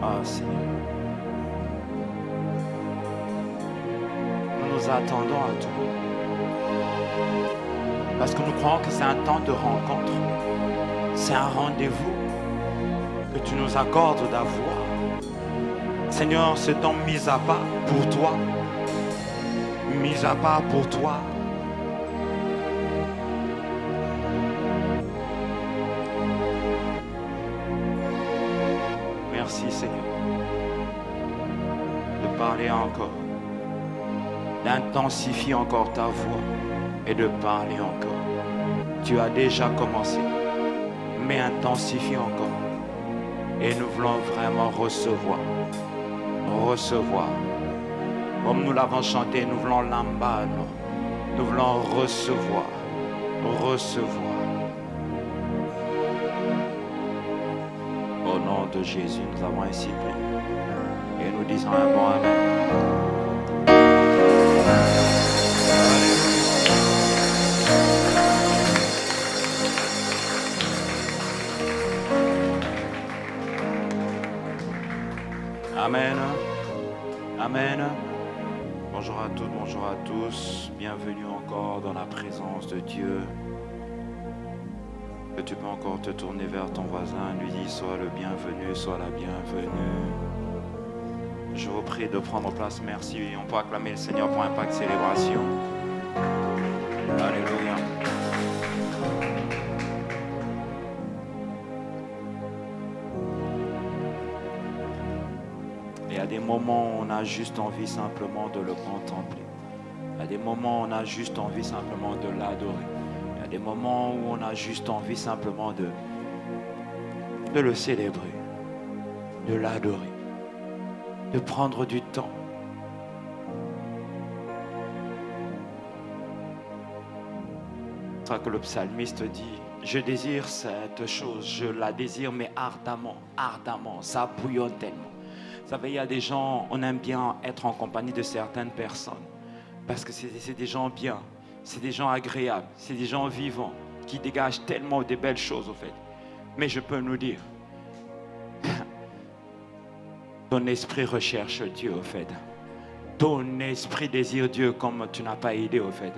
Ah Seigneur, nous nous attendons à toi. Parce que nous croyons que c'est un temps de rencontre. C'est un rendez-vous que tu nous accordes d'avoir. Seigneur, ce temps mis à part pour toi. Mis à part pour toi. Merci Seigneur de parler encore, d'intensifier encore ta voix et de parler encore. Tu as déjà commencé, mais intensifie encore. Et nous voulons vraiment recevoir. Recevoir. Comme nous l'avons chanté, nous voulons l'ambano. Nous voulons recevoir. Recevoir. Au nom de Jésus, nous avons ainsi prié. Et nous disons un bon amen. Amen. Amen. Bonjour à toutes, bonjour à tous. Bienvenue encore dans la présence de Dieu. Que tu peux encore te tourner vers ton voisin, lui dire sois le bienvenu, sois la bienvenue. Je vous prie de prendre place. Merci. On peut acclamer le Seigneur pour Impact Célébration. Alléluia. Il y a des moments où on a juste envie simplement de le contempler. Il y a des moments où on a juste envie simplement de l'adorer. Il y a des moments où on a juste envie simplement de le célébrer, de l'adorer, de prendre du temps. C'est ça que le psalmiste dit. Je désire cette chose, je la désire mais ardemment, ardemment, ça bouillonne tellement. Vous savez, il y a des gens, on aime bien être en compagnie de certaines personnes parce que c'est des gens bien, c'est des gens agréables, c'est des gens vivants qui dégagent tellement de belles choses au fait. Mais je peux nous dire, ton esprit recherche Dieu au fait. Ton esprit désire Dieu comme tu n'as pas idée au fait.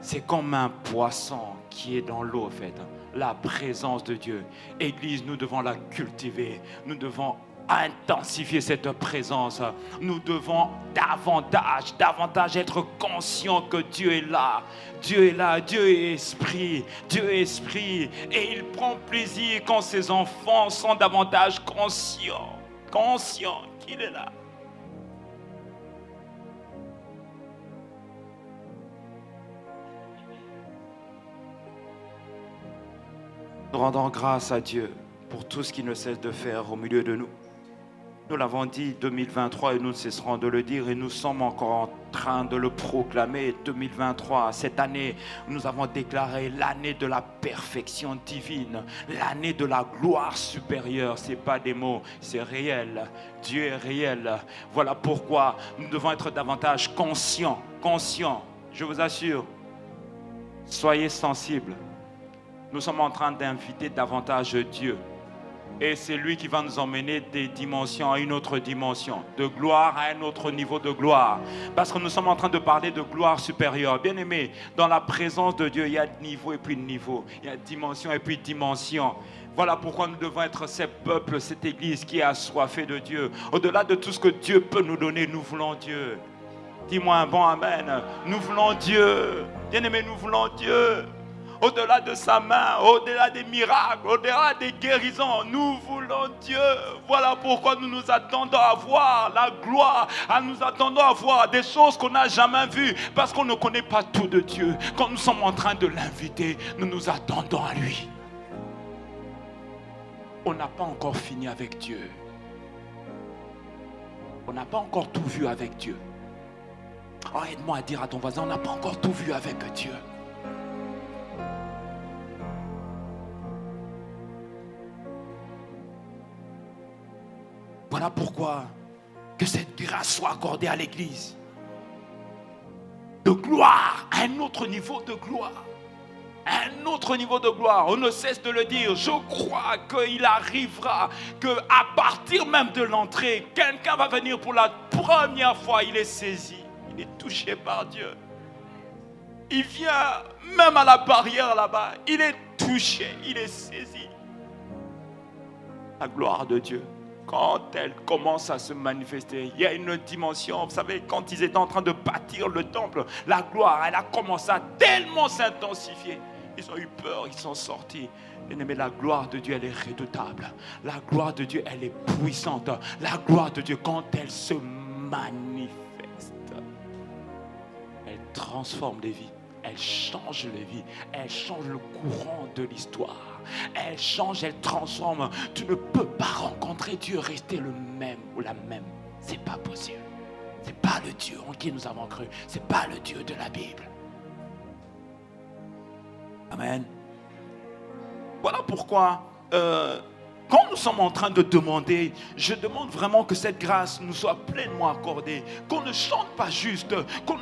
C'est comme un poisson qui est dans l'eau au fait. La présence de Dieu. Église, nous devons la cultiver. Nous devons intensifier cette présence. Nous devons davantage être conscients que Dieu est là. Dieu est là, Dieu est esprit, Dieu est esprit. Et il prend plaisir quand ses enfants sont davantage conscients qu'il est là. Nous rendons grâce à Dieu pour tout ce qu'il ne cesse de faire au milieu de nous. Nous l'avons dit 2023 et nous ne cesserons de le dire et nous sommes encore en train de le proclamer. 2023, cette année, nous avons déclaré l'année de la perfection divine, l'année de la gloire supérieure. Ce n'est pas des mots, c'est réel. Dieu est réel. Voilà pourquoi nous devons être davantage conscients. Je vous assure, soyez sensibles. Nous sommes en train d'inviter davantage Dieu. Et c'est lui qui va nous emmener des dimensions à une autre dimension, de gloire à un autre niveau de gloire. Parce que nous sommes en train de parler de gloire supérieure. Bien aimé, dans la présence de Dieu, il y a niveau et puis niveau. Il y a dimension et puis dimension. Voilà pourquoi nous devons être ces peuples, cette église qui est assoiffée de Dieu. Au-delà de tout ce que Dieu peut nous donner, nous voulons Dieu. Dis-moi un bon amen. Nous voulons Dieu. Bien aimé, nous voulons Dieu. Au-delà de sa main, au-delà des miracles, au-delà des guérisons, nous voulons Dieu. Voilà pourquoi nous nous attendons à voir la gloire, nous attendons à voir des choses qu'on n'a jamais vues, parce qu'on ne connaît pas tout de Dieu. Quand nous sommes en train de l'inviter, nous nous attendons à lui. On n'a pas encore fini avec Dieu. On n'a pas encore tout vu avec Dieu. Oh, aide-moi à dire à ton voisin, on n'a pas encore tout vu avec Dieu. Voilà pourquoi que cette grâce soit accordée à l'Église. De gloire à un autre niveau de gloire. un autre niveau de gloire. On ne cesse de le dire. Je crois qu'il arrivera qu'à partir même de l'entrée, quelqu'un va venir pour la première fois. Il est saisi, il est touché par Dieu. Il vient même à la barrière là-bas. Il est touché, il est saisi. La gloire de Dieu, quand elle commence à se manifester, il y a une dimension. Vous savez, quand ils étaient en train de bâtir le temple, la gloire, elle a commencé à tellement s'intensifier. Ils ont eu peur, ils sont sortis. Mais la gloire de Dieu, elle est redoutable. La gloire de Dieu, elle est puissante. La gloire de Dieu, quand elle se manifeste, elle transforme les vies. Elle change les vies. Elle change le courant de l'histoire. Elle change, elle transforme. Tu ne peux pas rencontrer Dieu, rester le même ou la même. C'est pas possible. C'est pas le Dieu en qui nous avons cru. C'est pas le Dieu de la Bible. Amen. Voilà pourquoi, quand nous sommes en train de demander, je demande vraiment que cette grâce nous soit pleinement accordée, qu'on ne chante pas juste, qu'on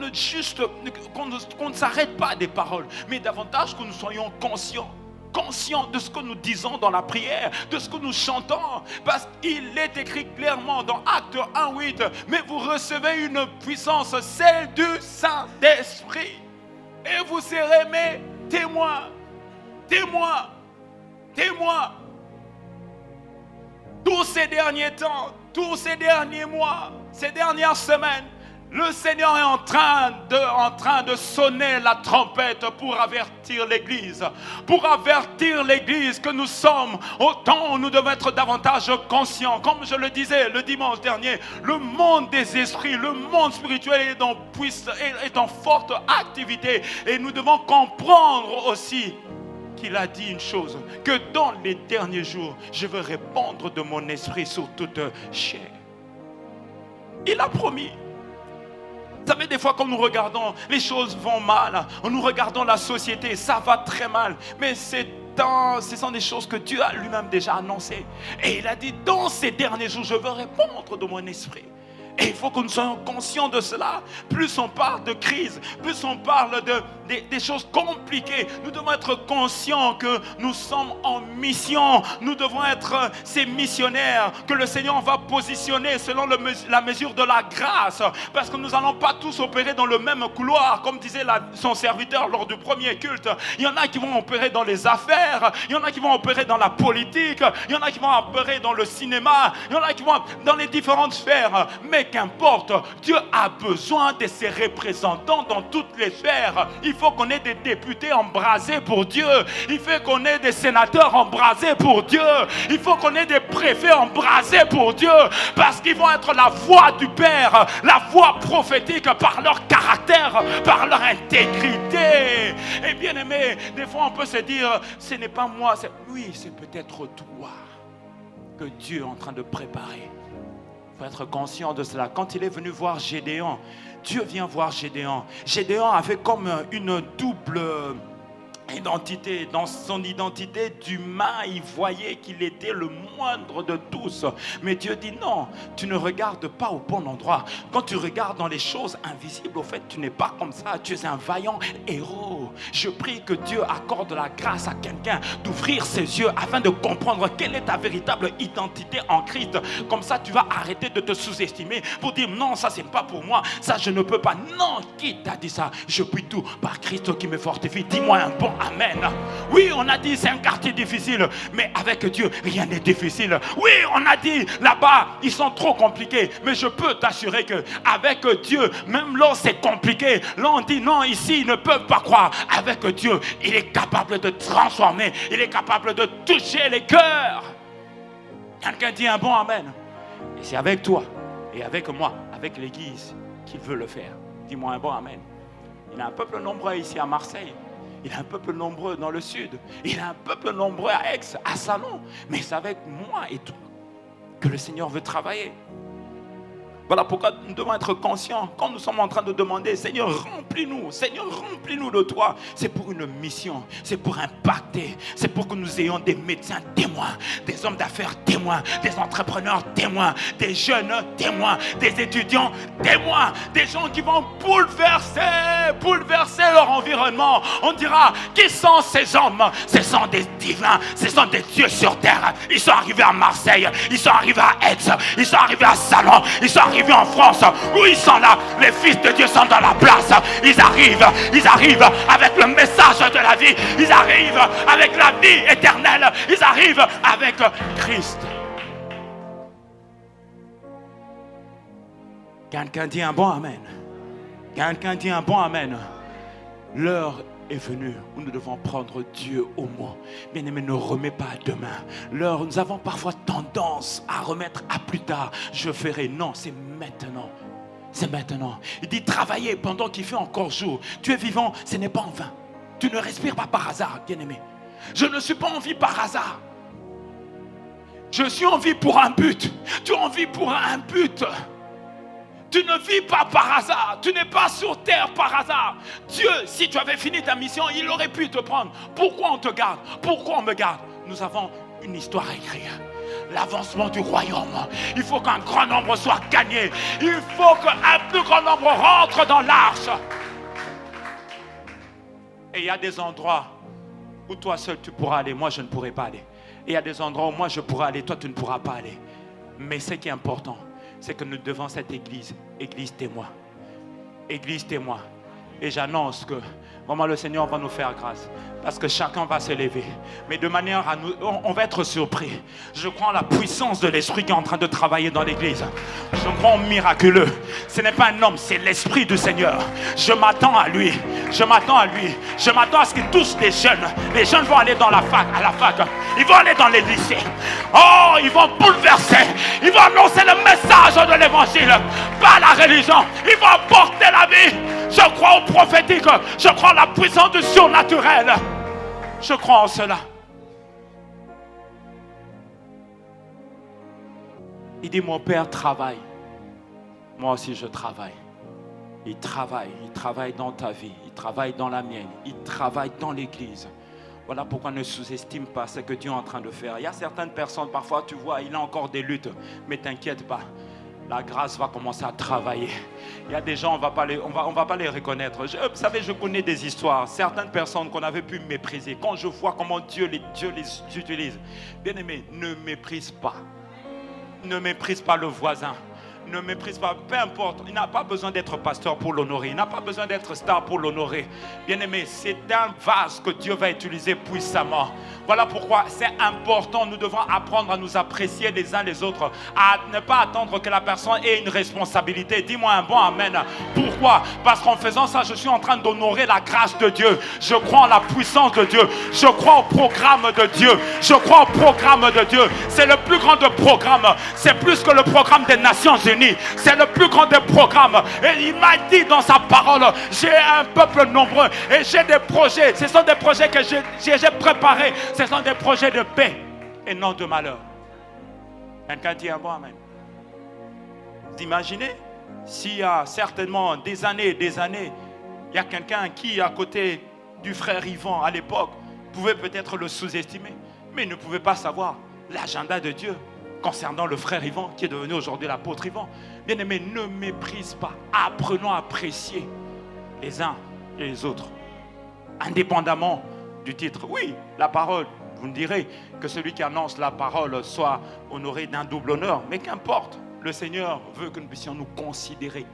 ne s'arrête pas des paroles, mais davantage que nous soyons conscients de ce que nous disons dans la prière, de ce que nous chantons, parce qu'il est écrit clairement dans Actes 1:8, mais vous recevez une puissance, celle du Saint-Esprit, et vous serez mes témoins. Tous ces derniers temps, tous ces derniers mois, ces dernières semaines, le Seigneur est en train de sonner la trompette pour avertir l'Église. Pour avertir l'Église que nous sommes au temps où nous devons être davantage conscients. Comme je le disais le dimanche dernier, le monde des esprits, le monde spirituel est en forte activité. Et nous devons comprendre aussi qu'il a dit une chose, que dans les derniers jours, je vais répandre de mon esprit sur toute chair. Il a promis. Vous savez, des fois, quand nous regardons, les choses vont mal, nous regardons la société, ça va très mal, mais ce sont des choses que Dieu a lui-même déjà annoncées. Et il a dit, dans ces derniers jours, je vais répandre de mon esprit. Et il faut que nous soyons conscients de cela. Plus on parle de crise, plus on parle des choses compliquées, nous devons être conscients que nous sommes en mission. Nous devons être ces missionnaires que le Seigneur va positionner selon la mesure de la grâce. Parce que nous n'allons pas tous opérer dans le même couloir, comme disait son serviteur lors du premier culte. Il y en a qui vont opérer dans les affaires, il y en a qui vont opérer dans la politique, il y en a qui vont opérer dans le cinéma, il y en a qui vont dans les différentes sphères. Mais qu'importe, Dieu a besoin de ses représentants dans toutes les sphères. Il faut qu'on ait des députés embrasés pour Dieu. Il faut qu'on ait des sénateurs embrasés pour Dieu. Il faut qu'on ait des préfets embrasés pour Dieu. Parce qu'ils vont être la voix du Père, la voix prophétique par leur caractère, par leur intégrité. Et bien aimé, des fois on peut se dire, ce n'est pas moi, c'est peut-être toi que Dieu est en train de préparer. Il faut être conscient de cela. Quand il est venu voir Gédéon, Dieu vient voir Gédéon. Gédéon avait comme une double identité. Dans son identité d'humain, il voyait qu'il était le moindre de tous. Mais Dieu dit non, tu ne regardes pas au bon endroit. Quand tu regardes dans les choses invisibles, au fait, tu n'es pas comme ça. Tu es un vaillant héros. Je prie que Dieu accorde la grâce à quelqu'un d'ouvrir ses yeux afin de comprendre quelle est ta véritable identité en Christ. Comme ça, tu vas arrêter de te sous-estimer pour dire non, ça c'est pas pour moi, ça je ne peux pas. Non, qui t'a dit ça? Je puis tout par Christ qui me fortifie. Dis-moi un bon amen. Oui, on a dit c'est un quartier difficile, mais avec Dieu, rien n'est difficile. Oui, on a dit là-bas, ils sont trop compliqués, mais je peux t'assurer que avec Dieu, même là c'est compliqué, là on dit non, ici ils ne peuvent pas croire. Avec Dieu, il est capable de transformer, il est capable de toucher les cœurs. Quelqu'un dit un bon amen. Et c'est avec toi et avec moi, avec l'Église, qu'il veut le faire. Dis-moi un bon amen. Il y a un peuple nombreux ici à Marseille. Il y a un peuple nombreux dans le sud. Il y a un peuple nombreux à Aix, à Salon. Mais c'est avec moi et toi que le Seigneur veut travailler. Voilà pourquoi nous devons être conscients quand nous sommes en train de demander, Seigneur, remplis-nous de toi. C'est pour une mission, c'est pour impacter, c'est pour que nous ayons des médecins témoins, des hommes d'affaires témoins, des entrepreneurs témoins, des jeunes témoins, des étudiants témoins, des gens qui vont bouleverser leur environnement. On dira, qui sont ces hommes? Ce sont des divins, ce sont des dieux sur terre. Ils sont arrivés à Marseille, ils sont arrivés à Aix, ils sont arrivés à Salon, ils sont arrivés en France, où ils sont là, les fils de Dieu sont dans la place, ils arrivent avec le message de la vie, ils arrivent avec la vie éternelle, ils arrivent avec Christ. Quelqu'un dit un bon amen. Quelqu'un dit un bon amen. L'heure est venue où nous devons prendre Dieu au mot. Bien-aimé, ne remets pas à demain. L'heure, nous avons parfois tendance à remettre à plus tard. Je ferai. Non, c'est maintenant. C'est maintenant. Il dit travailler pendant qu'il fait encore jour. Tu es vivant, ce n'est pas en vain. Tu ne respires pas par hasard, bien-aimé. Je ne suis pas en vie par hasard. Je suis en vie pour un but. Tu es en vie pour un but. Tu ne vis pas par hasard. Tu n'es pas sur terre par hasard. Dieu, si tu avais fini ta mission, il aurait pu te prendre. Pourquoi on te garde? Pourquoi on me garde? Nous avons une histoire à écrire. L'avancement du royaume. Il faut qu'un grand nombre soit gagné. Il faut qu'un plus grand nombre rentre dans l'arche. Et il y a des endroits où toi seul tu pourras aller. Moi, je ne pourrai pas aller. Et il y a des endroits où moi, je pourrai aller. Toi, tu ne pourras pas aller. Mais ce qui est important, c'est que nous devons cette église témoin. Église témoin. Et j'annonce que vraiment le Seigneur va nous faire grâce. Parce que chacun va se lever. Mais de manière à nous, on va être surpris. Je crois en la puissance de l'Esprit qui est en train de travailler dans l'église. Je crois en miraculeux. Ce n'est pas un homme, c'est l'Esprit du Seigneur. Je m'attends à lui. Je m'attends à lui. Je m'attends à ce qu'il touche les jeunes. Les jeunes vont aller dans la fac, à la fac. Ils vont aller dans les lycées. Oh, ils vont bouleverser. Ils vont annoncer le message de l'évangile. Pas la religion. Ils vont apporter la vie. Je crois au prophétique. Je crois en la puissance du surnaturel. Je crois en cela. Il dit, mon père travaille. Moi aussi je travaille. Il travaille dans ta vie. Il travaille dans la mienne. Il travaille dans l'église. Voilà pourquoi ne sous-estime pas ce que Dieu est en train de faire. Il y a certaines personnes, parfois tu vois, il a encore des luttes. Mais t'inquiète pas. La grâce va commencer à travailler. Il y a des gens, on va pas les reconnaître. Vous savez, je connais des histoires. Certaines personnes qu'on avait pu mépriser. Quand je vois comment Dieu les utilise. Bien aimé, ne méprise pas. Ne méprise pas le voisin. Ne méprise pas, peu importe. Il n'a pas besoin d'être pasteur pour l'honorer. Il n'a pas besoin d'être star pour l'honorer. Bien aimé, c'est un vase que Dieu va utiliser puissamment. Voilà pourquoi c'est important. Nous devons apprendre à nous apprécier les uns les autres. À ne pas attendre que la personne ait une responsabilité. Dis-moi un bon amen. Pourquoi? Parce qu'en faisant ça, je suis en train d'honorer la grâce de Dieu. Je crois en la puissance de Dieu. Je crois au programme de Dieu. Je crois au programme de Dieu. C'est le plus grand des programmes. C'est plus que le programme des Nations Unies. C'est le plus grand des programmes. Et il m'a dit dans sa parole, j'ai un peuple nombreux et j'ai des projets. Ce sont des projets que j'ai préparés. Ce sont des projets de paix et non de malheur. Quelqu'un dit un bon amen. Vous imaginez s'il y a certainement des années, il y a quelqu'un qui, à côté du frère Yvan à l'époque, pouvait peut-être le sous-estimer, mais il ne pouvait pas savoir l'agenda de Dieu concernant le frère Yvan, qui est devenu aujourd'hui l'apôtre Yvan. Bien-aimé, ne méprise pas. Apprenons à apprécier les uns et les autres, indépendamment du titre. Oui, la parole, vous me direz que celui qui annonce la parole soit honoré d'un double honneur, mais qu'importe, le Seigneur veut que nous puissions nous considérer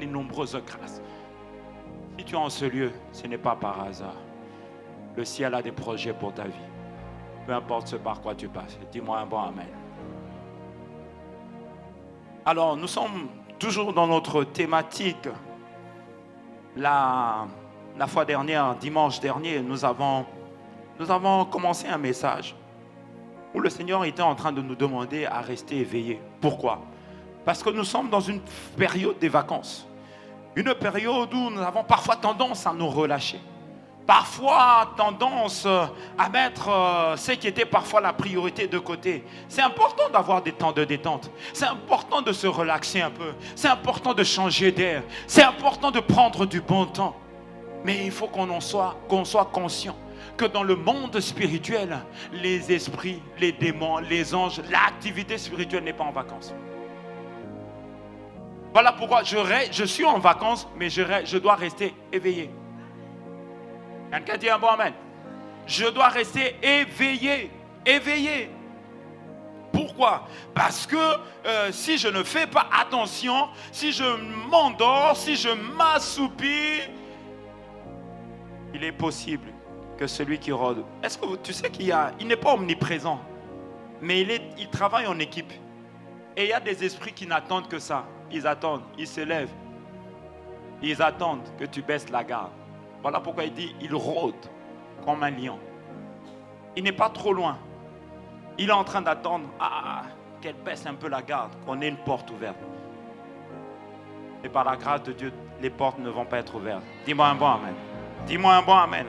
les nombreuses grâces. Si tu es en ce lieu, ce n'est pas par hasard. Le ciel a des projets pour ta vie. Peu importe ce par quoi tu passes. Dis-moi un bon amen. Alors, nous sommes toujours dans notre thématique. La fois dernière, dimanche dernier, nous avons commencé un message où le Seigneur était en train de nous demander à rester éveillés. Pourquoi? Parce que nous sommes dans une période des vacances. Une période où nous avons parfois tendance à nous relâcher. parfois tendance à mettre ce qui était parfois la priorité de côté. C'est important d'avoir des temps de détente. C'est important de se relaxer un peu. C'est important de changer d'air. C'est important de prendre du bon temps. Mais il faut qu'on soit conscient que dans le monde spirituel, les esprits, les démons, les anges, l'activité spirituelle n'est pas en vacances. Voilà pourquoi je suis en vacances, mais je dois rester éveillé. Quelqu'un dit un bon amen. Je dois rester éveillé. Éveillé. Pourquoi? Parce que si je ne fais pas attention, si je m'endors, si je m'assoupis, il est possible que celui qui rôde. Est-ce que tu sais il n'est pas omniprésent, mais il travaille en équipe. Et il y a des esprits qui n'attendent que ça. Ils attendent, ils se lèvent. Ils attendent que tu baisses la garde. Voilà pourquoi il dit, il rôde comme un lion. Il n'est pas trop loin. Il est en train d'attendre qu'elle baisse un peu la garde, qu'on ait une porte ouverte. Et par la grâce de Dieu, les portes ne vont pas être ouvertes. Dis-moi un bon amen. Dis-moi un bon amen.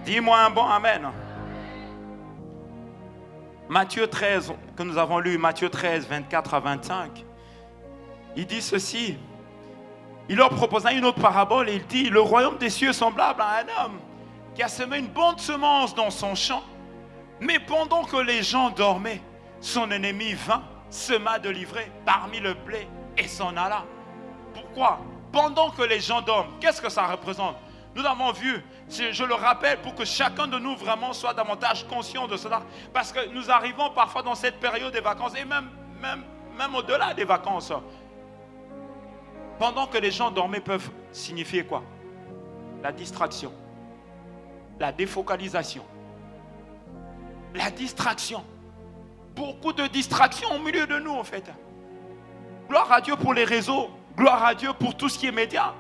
Dis-moi un bon amen. Matthieu 13, que nous avons lu, Matthieu 13, 24 à 25, il dit ceci. Il leur proposa une autre parabole et il dit, le royaume des cieux est semblable à un homme qui a semé une bonne semence dans son champ. Mais pendant que les gens dormaient, son ennemi vint, sema de l'ivraie parmi le blé et s'en alla. Pourquoi? Pendant que les gens dorment, qu'est-ce que ça représente? Nous l'avons vu, je le rappelle pour que chacun de nous vraiment soit davantage conscient de cela. Parce que nous arrivons parfois dans cette période des vacances et même au-delà des vacances. Pendant que les gens dormaient peuvent signifier quoi? La distraction, la défocalisation, la distraction. Beaucoup de distractions au milieu de nous en fait. Gloire à Dieu pour les réseaux, gloire à Dieu pour tout ce qui est médias.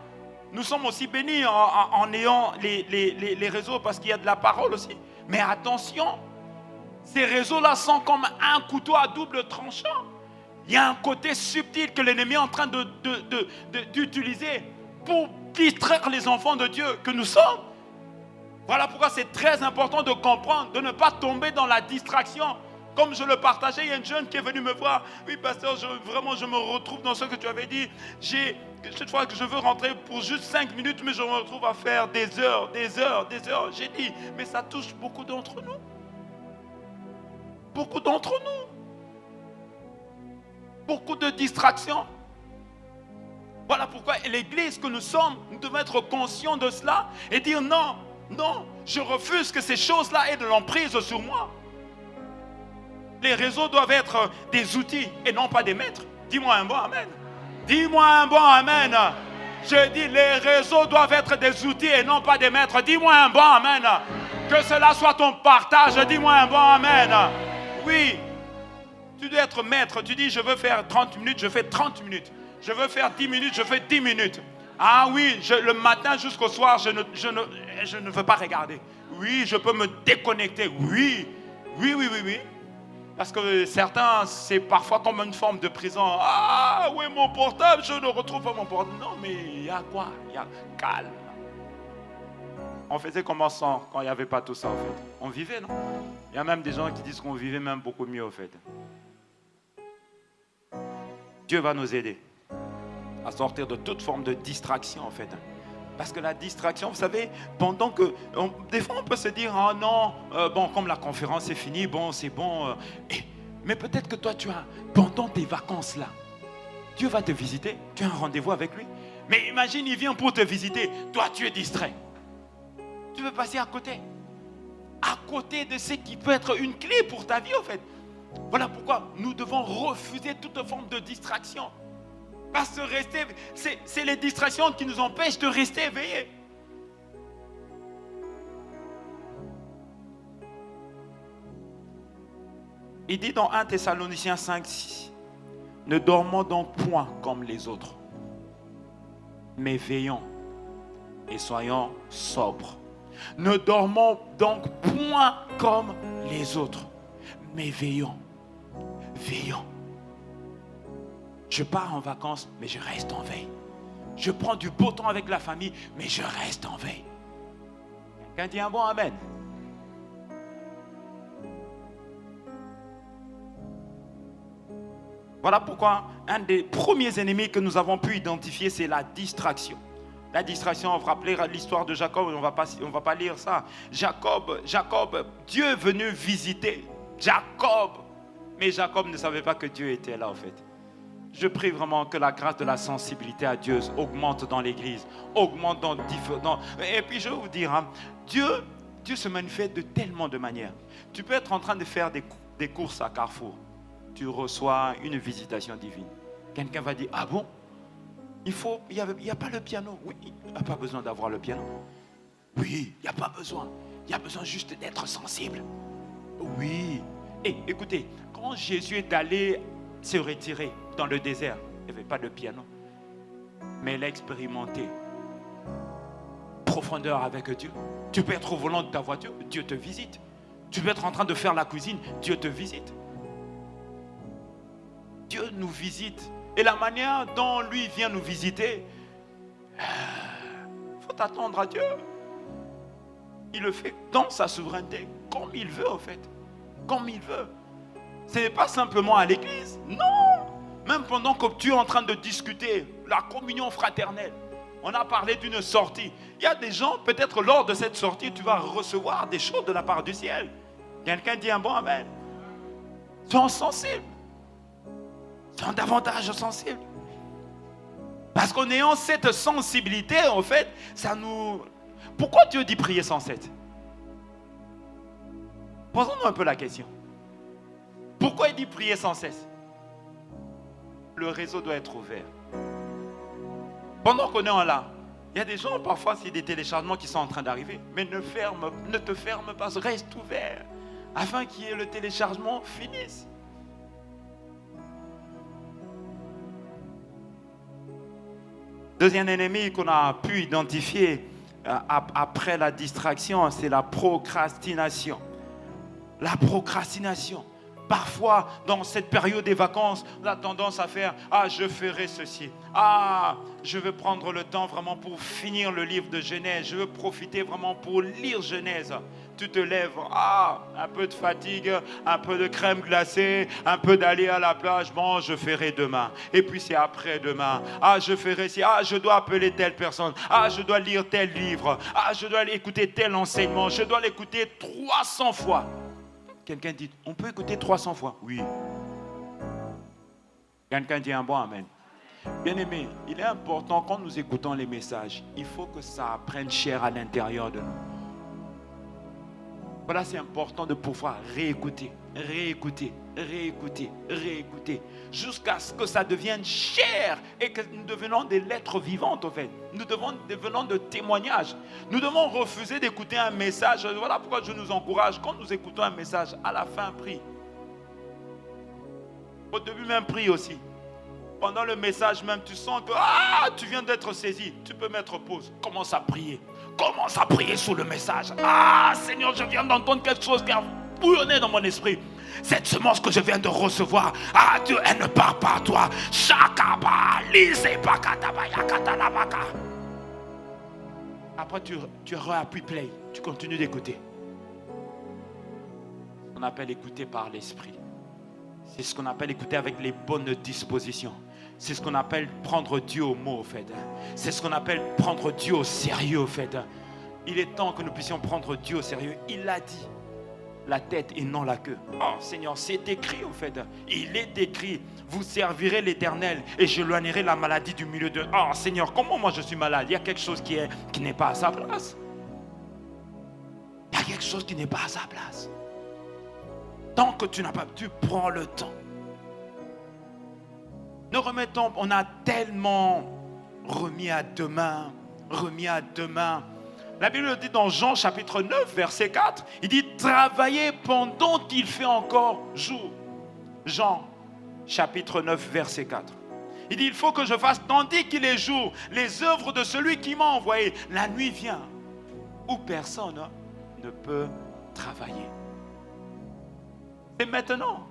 Nous sommes aussi bénis en ayant les réseaux parce qu'il y a de la parole aussi. Mais attention, ces réseaux-là sont comme un couteau à double tranchant. Il y a un côté subtil que l'ennemi est en train d'utiliser pour distraire les enfants de Dieu que nous sommes. Voilà pourquoi c'est très important de comprendre, de ne pas tomber dans la distraction. Comme je le partageais, il y a une jeune qui est venue me voir. Oui, pasteur, je me retrouve dans ce que tu avais dit. Cette fois que je veux rentrer pour juste 5 minutes, mais je me retrouve à faire des heures. J'ai dit, mais ça touche beaucoup d'entre nous. Beaucoup d'entre nous. Beaucoup de distractions. Voilà pourquoi l'église que nous sommes, nous devons être conscients de cela et dire non, je refuse que ces choses-là aient de l'emprise sur moi. Les réseaux doivent être des outils et non pas des maîtres. Dis-moi un bon amen. Dis-moi un bon amen. Je dis les réseaux doivent être des outils et non pas des maîtres. Dis-moi un bon amen. Que cela soit ton partage. Dis-moi un bon amen. Oui. Tu dois être maître. Tu dis, je veux faire 30 minutes, je fais 30 minutes. Je veux faire 10 minutes, je fais 10 minutes. Ah oui, le matin jusqu'au soir, je ne veux pas regarder. Oui, je peux me déconnecter. Oui. Parce que certains, c'est parfois comme une forme de prison. Ah oui, mon portable, je ne retrouve pas mon portable. Non, mais il y a quoi? Il y a calme. On faisait comment ça quand il n'y avait pas tout ça, en fait? On vivait, non? Il y a même des gens qui disent qu'on vivait même beaucoup mieux, en fait. Dieu va nous aider à sortir de toute forme de distraction, en fait. Parce que la distraction, vous savez, pendant que... des fois, on peut se dire, ah non, comme la conférence est finie, c'est bon. Mais peut-être que toi, pendant tes vacances, là, Dieu va te visiter, tu as un rendez-vous avec lui. Mais imagine, il vient pour te visiter. Toi, tu es distrait. Tu veux passer à côté. À côté de ce qui peut être une clé pour ta vie, en fait. Voilà pourquoi nous devons refuser toute forme de distraction. Parce que c'est les distractions qui nous empêchent de rester éveillés. Il dit dans 1 Thessaloniciens 5, 6, ne dormons donc point comme les autres, mais veillons et soyons sobres. Ne dormons donc point comme les autres, mais veillons. Veillons. Je pars en vacances, mais je reste en veille. Je prends du beau temps avec la famille, mais je reste en veille. Quand il y a un bon amen. Voilà pourquoi un des premiers ennemis que nous avons pu identifier, c'est la distraction. La distraction, on va rappeler l'histoire de Jacob, on va pas lire ça. Jacob, Dieu est venu visiter Jacob. Mais Jacob ne savait pas que Dieu était là en fait. Je prie vraiment que la grâce de la sensibilité à Dieu augmente dans l'église, augmente dans différents... Et puis je vais vous dire, hein, Dieu se manifeste de tellement de manières. Tu peux être en train de faire des courses à Carrefour. Tu reçois une visitation divine. Quelqu'un va dire, ah bon? Il n'y a pas le piano. Oui, il n'y a pas besoin d'avoir le piano. Oui, il n'y a pas besoin. Il y a besoin juste d'être sensible. Oui. Et écoutez, quand Jésus est allé se retirer dans le désert, il n'y avait pas de piano. Mais il a expérimenté profondeur avec Dieu. Tu peux être au volant de ta voiture, Dieu te visite. Tu peux être en train de faire la cuisine, Dieu te visite. Dieu nous visite. Et la manière dont lui vient nous visiter, il faut t'attendre à Dieu. Il le fait dans sa souveraineté, comme il veut en fait. Comme il veut. Ce n'est pas simplement à l'église. Non. Même pendant que tu es en train de discuter la communion fraternelle. On a parlé d'une sortie. Il y a des gens, peut-être lors de cette sortie, tu vas recevoir des choses de la part du ciel. Quelqu'un dit un bon amen. Sois sensible. Sois davantage sensible. Parce qu'en ayant cette sensibilité, en fait, ça nous... Pourquoi Dieu dit prier sans cesse? Posons-nous un peu la question. Pourquoi il dit prier sans cesse? Le réseau doit être ouvert. Pendant qu'on est là, il y a des gens, parfois, c'est des téléchargements qui sont en train d'arriver. Mais ne te ferme pas, reste ouvert. Afin qu'il y ait le téléchargement finisse. Deuxième ennemi qu'on a pu identifier après la distraction, c'est la procrastination. La procrastination. Parfois, dans cette période des vacances, on a tendance à faire « Ah, je ferai ceci. Ah, je veux prendre le temps vraiment pour finir le livre de Genèse. Je veux profiter vraiment pour lire Genèse. » Tu te lèves, ah, un peu de fatigue, un peu de crème glacée, un peu d'aller à la plage. Bon, je ferai demain. Et puis c'est après-demain. Ah, je ferai ci. Ah, je dois appeler telle personne. Ah, je dois lire tel livre. Ah, je dois écouter tel enseignement. Je dois l'écouter 300 fois. Quelqu'un dit, on peut écouter 300 fois? Oui. Quelqu'un dit un bon amen. Bien-aimé, il est important quand nous écoutons les messages, il faut que ça prenne chair à l'intérieur de nous. Voilà, c'est important de pouvoir réécouter, jusqu'à ce que ça devienne chair et que nous devenons des lettres vivantes, en fait. Nous devenons de témoignages. Nous devons refuser d'écouter un message. Voilà pourquoi je nous encourage, quand nous écoutons un message, à la fin, prie. Au début, même prie aussi. Pendant le message même, tu sens que tu viens d'être saisi. Tu peux mettre pause. Commence à prier. Commence à prier sous le message. Ah, Seigneur, je viens d'entendre quelque chose qui a bouillonné dans mon esprit. Cette semence que je viens de recevoir, ah Dieu, elle ne part pas à toi. Après, tu réappuies play. Tu continues d'écouter. On appelle écouter par l'esprit. C'est ce qu'on appelle écouter avec les bonnes dispositions. C'est ce qu'on appelle prendre Dieu au mot, au fait. C'est ce qu'on appelle prendre Dieu au sérieux, au fait. Il est temps que nous puissions prendre Dieu au sérieux. Il l'a dit. La tête et non la queue. Oh Seigneur, c'est écrit, au fait. Il est écrit. Vous servirez l'Éternel et j'éloignerai la maladie du milieu de... Oh Seigneur, comment moi je suis malade? Il y a quelque chose qui n'est pas à sa place. Il y a quelque chose qui n'est pas à sa place. Tant que tu n'as pas... Tu prends le temps. Ne remettons, on a tellement remis à demain. La Bible dit dans Jean chapitre 9, verset 4, il dit « Travaillez pendant qu'il fait encore jour ». Jean chapitre 9, verset 4. Il dit « Il faut que je fasse, tandis qu'il est jour, les œuvres de celui qui m'a envoyé. La nuit vient, où personne ne peut travailler. » C'est maintenant.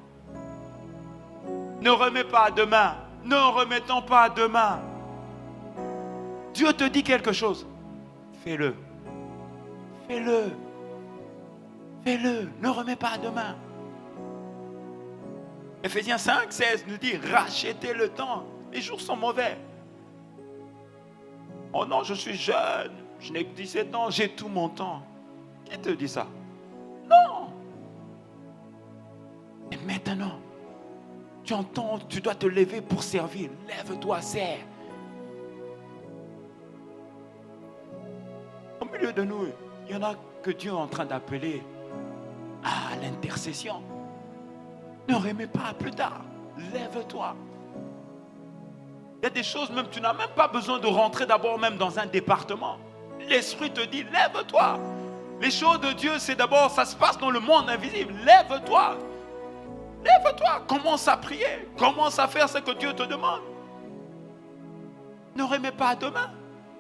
Ne remets pas à demain. Ne remettons pas à demain. Dieu te dit quelque chose. Fais-le. Fais-le. Fais-le. Ne remets pas à demain. Ephésiens 5, 16 nous dit, rachetez le temps. Les jours sont mauvais. Oh non, je suis jeune. Je n'ai que 17 ans. J'ai tout mon temps. Qui te dit ça? Non. Et maintenant, tu entends, tu dois te lever pour servir. Lève-toi, sers. Au milieu de nous, il y en a que Dieu est en train d'appeler à l'intercession. Ne remets pas à plus tard. Lève-toi. Il y a des choses, même tu n'as même pas besoin de rentrer d'abord même dans un département. L'Esprit te dit, lève-toi. Les choses de Dieu, c'est d'abord, ça se passe dans le monde invisible. Lève-toi. Lève-toi. Commence à prier. Commence à faire ce que Dieu te demande. Ne remets pas à demain.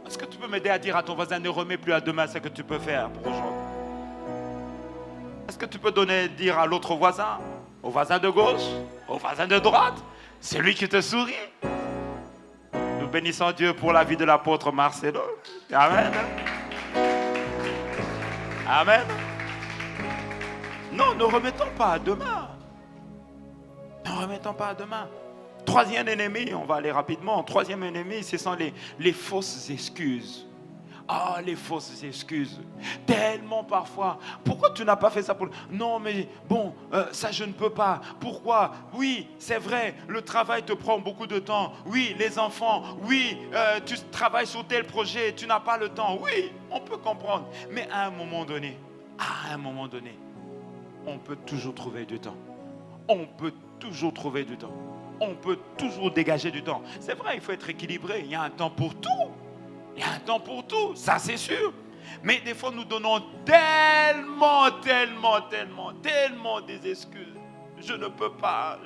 Est-ce que tu peux m'aider à dire à ton voisin, ne remets plus à demain ce que tu peux faire pour aujourd'hui? Est-ce que tu peux dire à l'autre voisin, au voisin de gauche, au voisin de droite, c'est lui qui te sourit? Nous bénissons Dieu pour la vie de l'apôtre Marcelo. Amen. Amen. Non, ne remettons pas à demain. Ne remettons pas à demain. Troisième ennemi, on va aller rapidement. Troisième ennemi, ce sont les fausses excuses. Ah, les fausses excuses. Tellement parfois. Pourquoi tu n'as pas fait ça pour... Non, mais bon, ça je ne peux pas. Pourquoi? Oui, c'est vrai, le travail te prend beaucoup de temps. Oui, les enfants. Oui, tu travailles sur tel projet, tu n'as pas le temps. Oui, on peut comprendre. Mais à un moment donné, on peut toujours trouver du temps. On peut toujours trouver du temps. On peut toujours dégager du temps. C'est vrai, il faut être équilibré. Il y a un temps pour tout. Il y a un temps pour tout, ça c'est sûr. Mais des fois, nous donnons tellement des excuses. Je ne peux pas.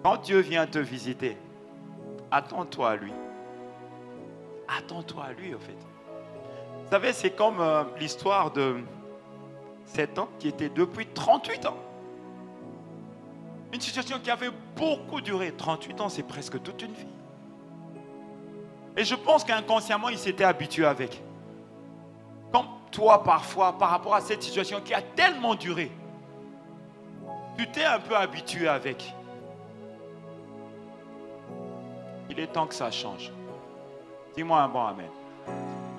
Quand Dieu vient te visiter, attends-toi à lui. Attends-toi à lui, au fait. Vous savez, c'est comme l'histoire de cet homme qui était depuis 38 ans. Une situation qui avait beaucoup duré. 38 ans, c'est presque toute une vie. Et je pense qu'inconsciemment, il s'était habitué avec. Comme toi, parfois, par rapport à cette situation qui a tellement duré, tu t'es un peu habitué avec. Il est temps que ça change. Dis-moi un bon amen.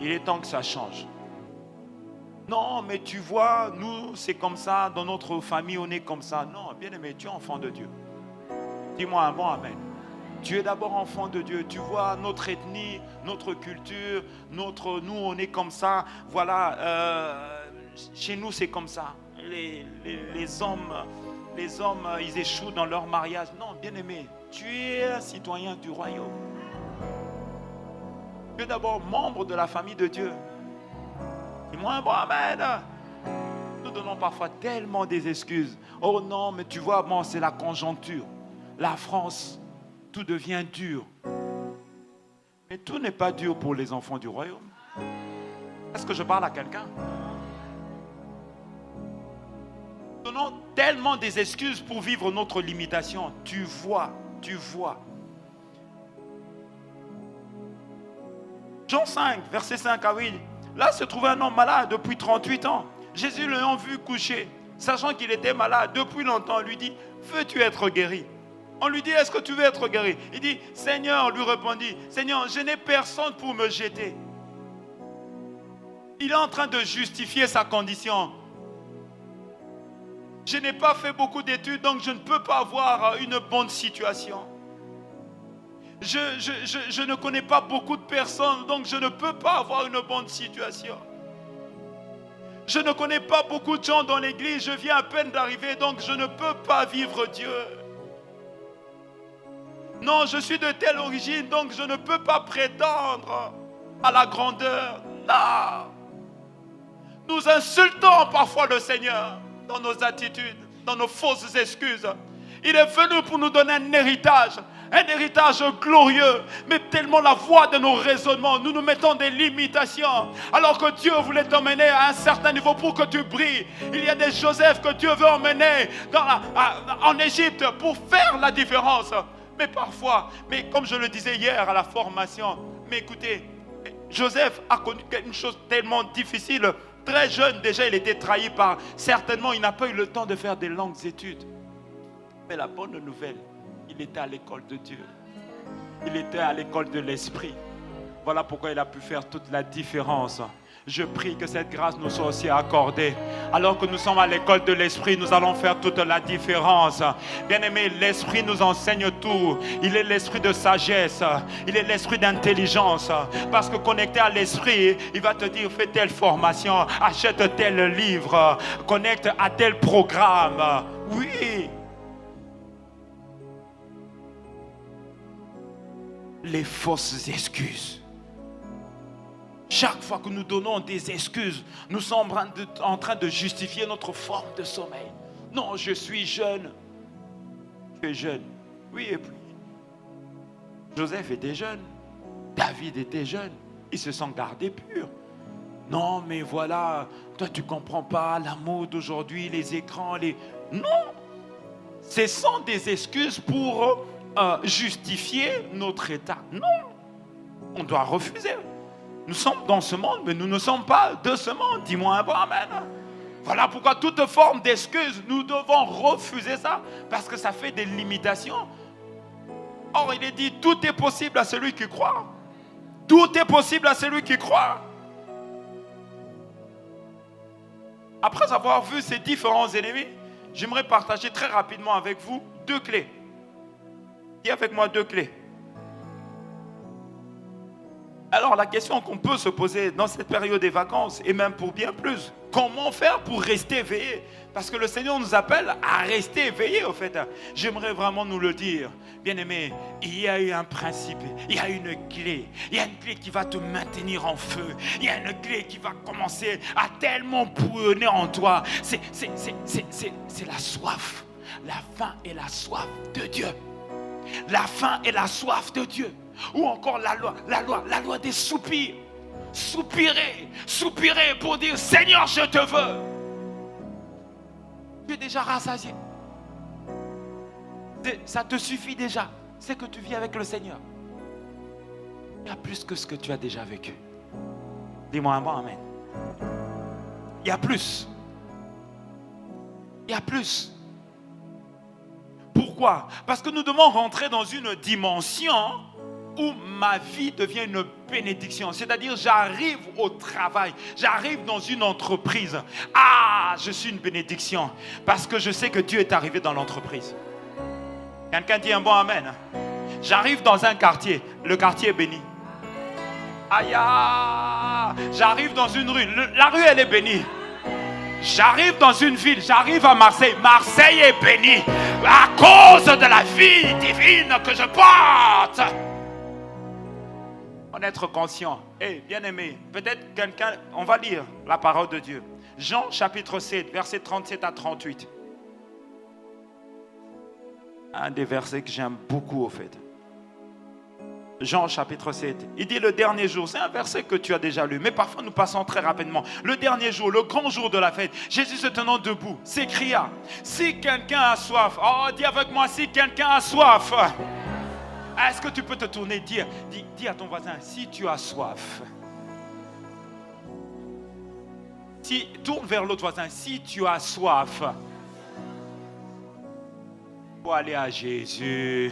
Il est temps que ça change. Non, mais tu vois, nous, c'est comme ça, dans notre famille, on est comme ça. Non, bien aimé, tu es enfant de Dieu. Dis-moi un bon amen. Tu es d'abord enfant de Dieu. Tu vois, notre ethnie, notre culture, nous, on est comme ça. Voilà, chez nous, c'est comme ça. Les hommes, ils échouent dans leur mariage. Non, bien aimé, tu es un citoyen du royaume. Tu es d'abord membre de la famille de Dieu. Dis-moi, bon, amen. Nous donnons parfois tellement des excuses. Oh non, mais tu vois, bon, c'est la conjoncture. La France, tout devient dur. Mais tout n'est pas dur pour les enfants du royaume. Est-ce que je parle à quelqu'un? Nous donnons tellement des excuses pour vivre notre limitation. Tu vois. Jean 5, verset 5 à 8. Là se trouvait un homme malade depuis 38 ans. Jésus l'ayant vu coucher, sachant qu'il était malade depuis longtemps, lui dit, veux-tu être guéri? On lui dit, est-ce que tu veux être guéri? Il dit, Seigneur, lui répondit, Seigneur, je n'ai personne pour me jeter. Il est en train de justifier sa condition. Je n'ai pas fait beaucoup d'études, donc je ne peux pas avoir une bonne situation. Je ne connais pas beaucoup de personnes, donc je ne peux pas avoir une bonne situation. Je ne connais pas beaucoup de gens dans l'église, je viens à peine d'arriver, donc je ne peux pas vivre Dieu. Non, je suis de telle origine, donc je ne peux pas prétendre à la grandeur. Non. Nous insultons parfois le Seigneur dans nos attitudes, dans nos fausses excuses. Il est venu pour nous donner un héritage glorieux, mais tellement la voix de nos raisonnements, nous nous mettons des limitations, alors que Dieu voulait t'emmener à un certain niveau pour que tu brilles. Il y a des Joseph que Dieu veut emmener en Égypte pour faire la différence. Mais parfois, mais comme je le disais hier à la formation, mais écoutez, Joseph a connu quelque chose tellement difficile. Très jeune, déjà, il était trahi par... Certainement, il n'a pas eu le temps de faire des longues études. Mais la bonne nouvelle, il était à l'école de Dieu. Il était à l'école de l'Esprit. Voilà pourquoi il a pu faire toute la différence. Je prie que cette grâce nous soit aussi accordée. Alors que nous sommes à l'école de l'Esprit, nous allons faire toute la différence. Bien-aimés, l'Esprit nous enseigne tout. Il est l'Esprit de sagesse. Il est l'Esprit d'intelligence. Parce que connecté à l'Esprit, il va te dire, fais telle formation, achète tel livre, connecte à tel programme. Oui. Les fausses excuses. Chaque fois que nous donnons des excuses, nous sommes en train de justifier notre forme de sommeil. Non, je suis jeune. Tu es jeune. Oui, et puis, Joseph était jeune. David était jeune. Ils se sont gardés purs. Non, mais voilà, toi tu ne comprends pas la mode d'aujourd'hui, les écrans, Non, ce sont des excuses pour justifier notre état. Non, on doit refuser. Nous sommes dans ce monde, mais nous ne sommes pas de ce monde. Dis-moi un bon amen. Voilà pourquoi toute forme d'excuse, nous devons refuser ça, parce que ça fait des limitations. Or, il est dit, tout est possible à celui qui croit. Tout est possible à celui qui croit. Après avoir vu ces différents ennemis, j'aimerais partager très rapidement avec vous 2 clés. Dis avec moi 2 clés. Alors la question qu'on peut se poser dans cette période des vacances, et même pour bien plus, comment faire pour rester éveillé? Parce que le Seigneur nous appelle à rester éveillé au fait. J'aimerais vraiment nous le dire. Bien-aimé, il y a eu un principe, il y a une clé. Il y a une clé qui va te maintenir en feu. Il y a une clé qui va commencer à tellement bouillonner en toi. C'est la soif. La faim et la soif de Dieu. La faim et la soif de Dieu. Ou encore la loi des soupirs. Soupirer pour dire Seigneur, je te veux. Tu es déjà rassasié. Ça te suffit déjà. C'est que tu vis avec le Seigneur. Il y a plus que ce que tu as déjà vécu. Dis-moi un bon amen. Il y a plus. Il y a plus. Pourquoi? Parce que nous devons rentrer dans une dimension où ma vie devient une bénédiction. C'est-à-dire, j'arrive au travail, j'arrive dans une entreprise. Ah, je suis une bénédiction parce que je sais que Dieu est arrivé dans l'entreprise. Quelqu'un dit un bon amen. J'arrive dans un quartier, le quartier est béni. Aïe, j'arrive dans une rue, la rue elle est bénie. J'arrive dans une ville, j'arrive à Marseille. Marseille est bénie à cause de la vie divine que je porte. En être conscient. Bien aimé, peut-être quelqu'un, on va lire la parole de Dieu. Jean chapitre 7, versets 37 à 38. Un des versets que j'aime beaucoup au fait. Jean chapitre 7, il dit le dernier jour, c'est un verset que tu as déjà lu, mais parfois nous passons très rapidement. Le dernier jour, le grand jour de la fête, Jésus se tenant debout, s'écria, si quelqu'un a soif, dis avec moi, si quelqu'un a soif, est-ce que tu peux te tourner, dis à ton voisin, si tu as soif, tourne vers l'autre voisin, si tu as soif, il faut aller à Jésus.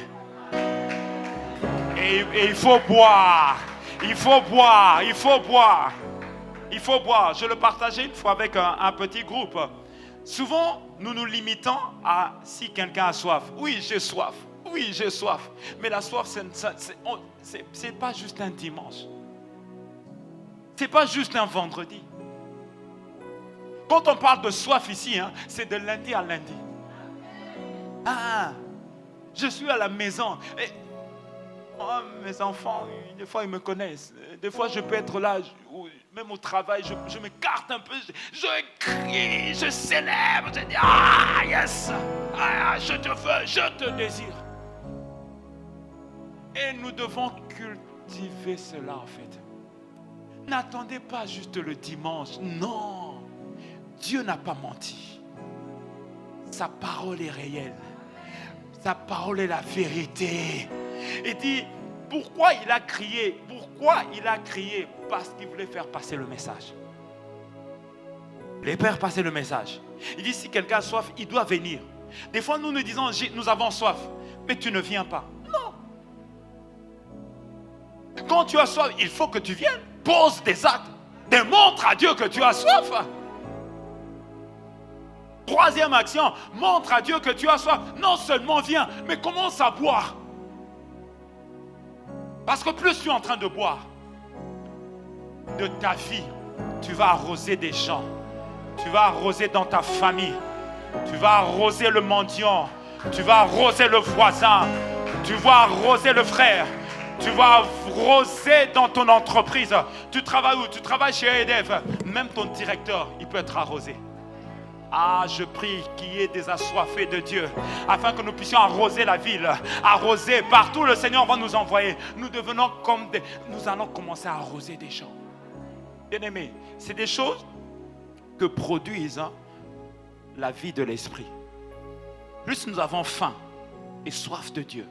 Et il faut boire. Il faut boire. Il faut boire. Il faut boire. Je le partageais une fois avec un petit groupe. Souvent, nous nous limitons à si quelqu'un a soif. Oui, j'ai soif. Oui, j'ai soif. Mais la soif, c'est pas juste un dimanche. C'est pas juste un vendredi. Quand on parle de soif ici, c'est de lundi à lundi. Je suis à la maison. Mes enfants, des fois ils me connaissent. Des fois je peux être là, même au travail, je m'écarte un peu. Je crie, je célèbre, je dis yes, je te veux, je te désire. Et nous devons cultiver cela en fait. N'attendez pas juste le dimanche. Non, Dieu n'a pas menti. Sa parole est réelle. Sa parole est la vérité. Il dit, pourquoi il a crié? Pourquoi il a crié? Parce qu'il voulait faire passer le message. Il voulait faire passer le message. Il dit, si quelqu'un a soif, il doit venir. Des fois, nous disons, nous avons soif, mais tu ne viens pas. Non. Quand tu as soif, il faut que tu viennes. Pose des actes. Démontre à Dieu que tu as soif. Troisième action, montre à Dieu que tu as soif. Non seulement viens, mais commence à boire. Parce que plus tu es en train de boire de ta vie, tu vas arroser des gens. Tu vas arroser dans ta famille. Tu vas arroser le mendiant. Tu vas arroser le voisin. Tu vas arroser le frère. Tu vas arroser dans ton entreprise. Tu travailles où? Tu travailles chez EDF. Même ton directeur, il peut être arrosé. Ah, je prie qu'il y ait des assoiffés de Dieu, afin que nous puissions arroser la ville, arroser partout. Le Seigneur va nous envoyer. Nous devenons comme des... Nous allons commencer à arroser des gens. Bien-aimés, c'est des choses que produisent la vie de l'esprit. Plus nous avons faim et soif de Dieu,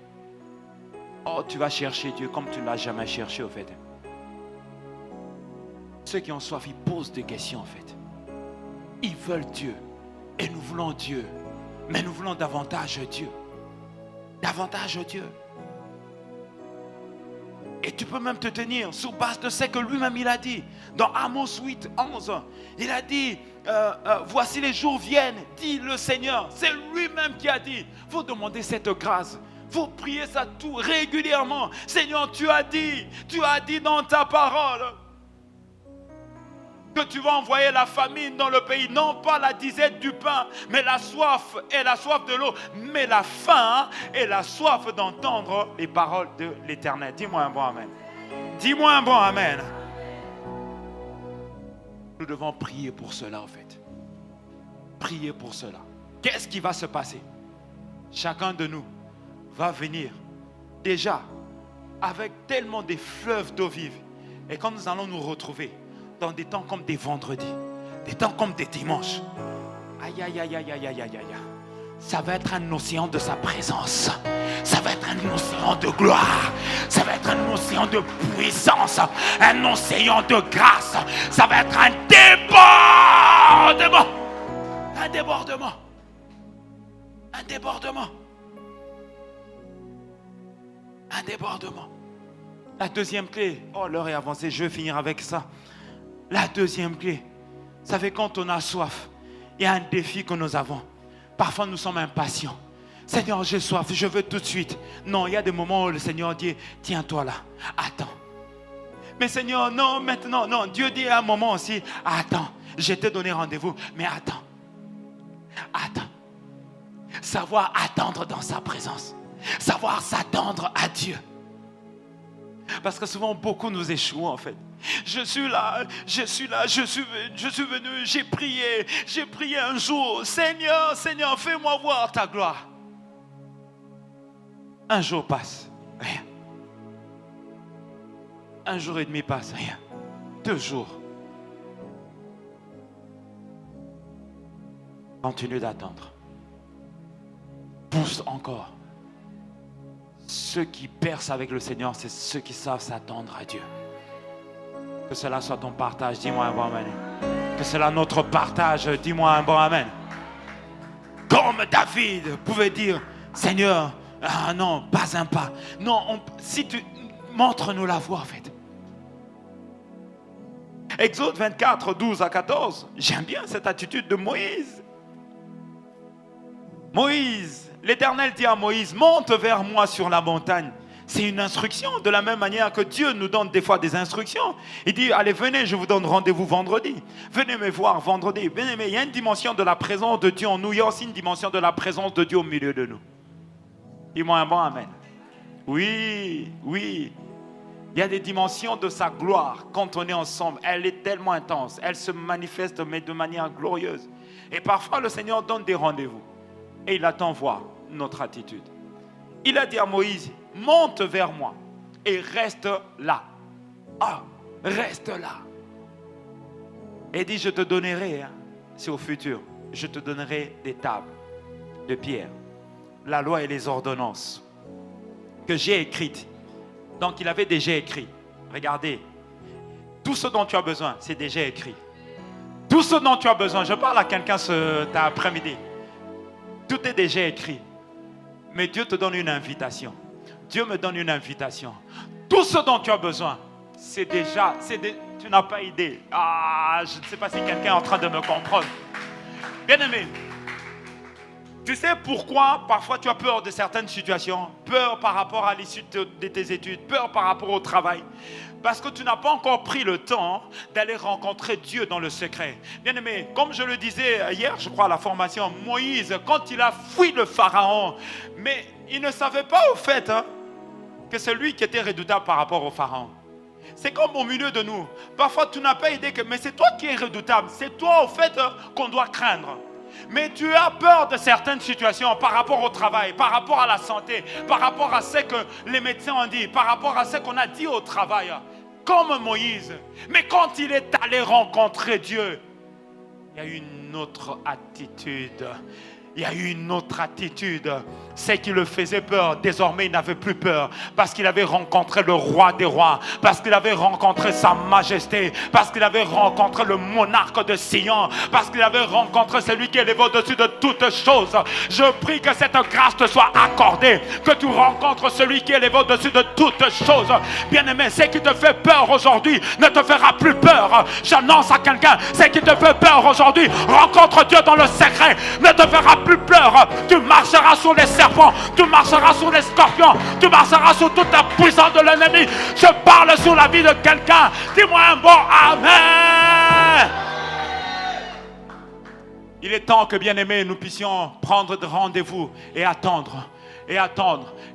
oh, tu vas chercher Dieu comme tu ne l'as jamais cherché au fait. Ceux qui ont soif, ils posent des questions en fait. Ils veulent Dieu. Et nous voulons Dieu. Mais nous voulons davantage Dieu. Davantage Dieu. Et tu peux même te tenir sur base de ce que lui-même il a dit. Dans Amos 8, 11, il a dit, voici les jours viennent, dit le Seigneur. C'est lui-même qui a dit. Vous demandez cette grâce. Vous priez ça tout régulièrement. Seigneur, tu as dit dans ta parole que tu vas envoyer la famine dans le pays, non pas la disette du pain, mais la soif et la soif de l'eau, mais la faim et la soif d'entendre les paroles de l'Éternel. Dis-moi un bon amen. Dis-moi un bon amen. Nous devons prier pour cela en fait. Prier pour cela. Qu'est-ce qui va se passer? Chacun de nous va venir déjà avec tellement des fleuves d'eau vive. Et quand nous allons nous retrouver dans des temps comme des vendredis, des temps comme des dimanches, aïe, aïe, aïe, aïe, aïe, aïe, aïe, aïe, ça va être un océan de sa présence. Ça va être un océan de gloire. Ça va être un océan de puissance. Un océan de grâce. Ça va être un débordement. Un débordement. Un débordement. Un débordement. La deuxième clé. Oh, l'heure est avancée. Je vais finir avec ça. La deuxième clé. Vous savez, quand on a soif, il y a un défi que nous avons. Parfois, nous sommes impatients. Seigneur, j'ai soif, je veux tout de suite. Non, il y a des moments où le Seigneur dit, tiens-toi là, attends. Mais Seigneur, non, maintenant, non. Dieu dit à un moment aussi, attends, je t'ai donné rendez-vous, mais attends. Attends. Savoir attendre dans sa présence. Savoir s'attendre à Dieu. Parce que souvent, beaucoup nous échouons en fait. Je suis là, je suis venu, j'ai prié un jour. Seigneur, Seigneur, fais-moi voir ta gloire. Un jour passe, rien. Un jour et demi passe, rien. 2 jours. Continue d'attendre. Pousse encore. Ceux qui percent avec le Seigneur, c'est ceux qui savent s'attendre à Dieu. Que cela soit ton partage, dis-moi un bon amen. Que cela notre partage, dis-moi un bon amen. Comme David pouvait dire, Seigneur, ah non, pas un pas. Non, si tu montre-nous la voie en fait. Exode 24, 12 à 14. J'aime bien cette attitude de Moïse. Moïse, l'Éternel dit à Moïse, monte vers moi sur la montagne. C'est une instruction, de la même manière que Dieu nous donne des fois des instructions. Il dit, allez, venez, je vous donne rendez-vous vendredi. Venez me voir vendredi. Venez, mais il y a une dimension de la présence de Dieu en nous. Il y a aussi une dimension de la présence de Dieu au milieu de nous. Dis-moi un bon amen. Oui, oui. Il y a des dimensions de sa gloire quand on est ensemble. Elle est tellement intense. Elle se manifeste mais de manière glorieuse. Et parfois, le Seigneur donne des rendez-vous. Et il attend voir notre attitude. Il a dit à Moïse, monte vers moi et reste là. Ah, reste là. Et dit, je te donnerai, c'est au futur, je te donnerai des tables de pierre. la loi et les ordonnances que j'ai écrites. Donc il avait déjà écrit. Regardez, tout ce dont tu as besoin, c'est déjà écrit. Tout ce dont tu as besoin, je parle à quelqu'un cet après-midi. Tout est déjà écrit. Mais Dieu te donne une invitation. Dieu me donne une invitation. Tout ce dont tu as besoin, c'est déjà, tu n'as pas idée. Ah, je ne sais pas si quelqu'un est en train de me comprendre. Bien-aimé, tu sais pourquoi parfois tu as peur de certaines situations, peur par rapport à l'issue de tes études, peur par rapport au travail. Parce que tu n'as pas encore pris le temps d'aller rencontrer Dieu dans le secret. Bien-aimé, comme je le disais hier, je crois, à la formation, Moïse, quand il a fui le Pharaon, mais il ne savait pas au fait que c'est lui qui était redoutable par rapport au Pharaon. C'est comme au milieu de nous. Parfois, tu n'as pas idée que, mais c'est toi qui es redoutable. C'est toi, au fait, qu'on doit craindre. Mais tu as peur de certaines situations par rapport au travail, par rapport à la santé, par rapport à ce que les médecins ont dit, par rapport à ce qu'on a dit au travail. Comme Moïse. Mais quand il est allé rencontrer Dieu, il y a eu une autre attitude. Il y a eu une autre attitude. Ce qui le faisait peur, désormais il n'avait plus peur. Parce qu'il avait rencontré le roi des rois. Parce qu'il avait rencontré sa majesté. Parce qu'il avait rencontré le monarque de Sion. Parce qu'il avait rencontré celui qui est élevé au-dessus de toutes choses. Je prie que cette grâce te soit accordée. Que tu rencontres celui qui est élevé au-dessus de toutes choses. Bien-aimé, ce qui te fait peur aujourd'hui ne te fera plus peur. J'annonce à quelqu'un, ce qui te fait peur aujourd'hui, rencontre Dieu dans le secret. Ne te fera plus peur. Tu marcheras sur les serpents, tu marcheras sur les scorpions, tu marcheras sur toute la puissance de l'ennemi. Je parle sur la vie de quelqu'un. Dis-moi un bon amen. Il est temps que, bien-aimés, nous puissions prendre de rendez-vous et attendre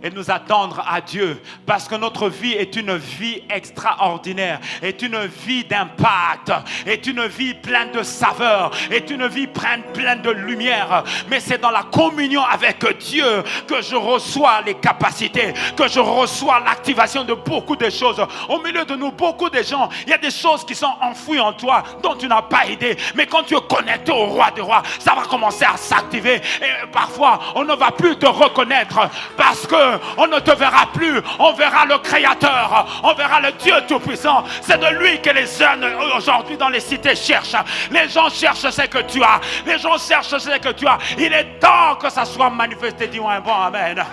et nous attendre à Dieu, parce que notre vie est une vie extraordinaire, est une vie d'impact, est une vie pleine de saveur, est une vie pleine de lumière. Mais c'est dans la communion avec Dieu que je reçois les capacités, que je reçois l'activation de beaucoup de choses. Au milieu de nous, beaucoup de gens, il y a des choses qui sont enfouies en toi dont tu n'as pas idée, mais quand tu es connecté au roi des rois, ça va commencer à s'activer. Et parfois on ne va plus te reconnaître parce que on ne te verra plus. On verra le Créateur, on verra le Dieu Tout-Puissant. C'est de lui que les jeunes aujourd'hui dans les cités cherchent. Les gens cherchent ce que tu as. Les gens cherchent ce que tu as. Il est temps que ça soit manifesté. Dis-moi un bon amen.